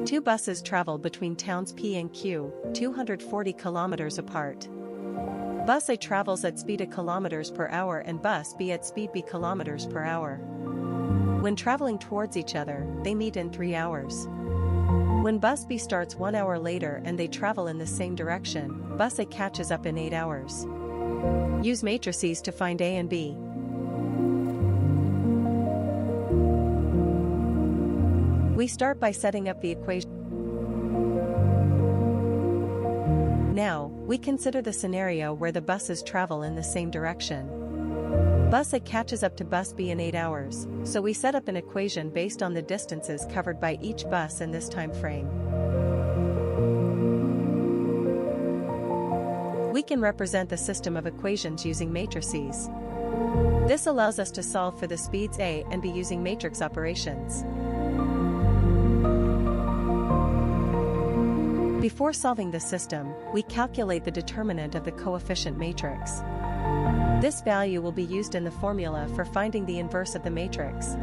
Two buses travel between towns P and Q, 240 kilometers apart. Bus A travels at speed a kilometers per hour and bus B at speed B kilometers per hour. When traveling towards each other, they meet in 3 hours. When bus B starts 1 hour later and they travel in the same direction, bus A catches up in 8 hours. Use matrices to find A and B. We start by setting up the equation. Now, we consider the scenario where the buses travel in the same direction. Bus A catches up to bus B in 8 hours, so we set up an equation based on the distances covered by each bus in this time frame. We can represent the system of equations using matrices. This allows us to solve for the speeds A and B using matrix operations. Before solving the system, we calculate the determinant of the coefficient matrix. This value will be used in the formula for finding the inverse of the matrix.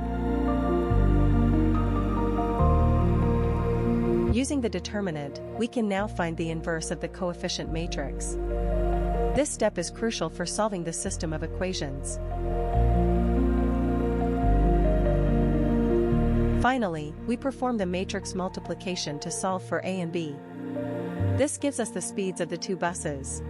Using the determinant, we can now find the inverse of the coefficient matrix. This step is crucial for solving the system of equations. Finally, we perform the matrix multiplication to solve for A and B. This gives us the speeds of the two buses.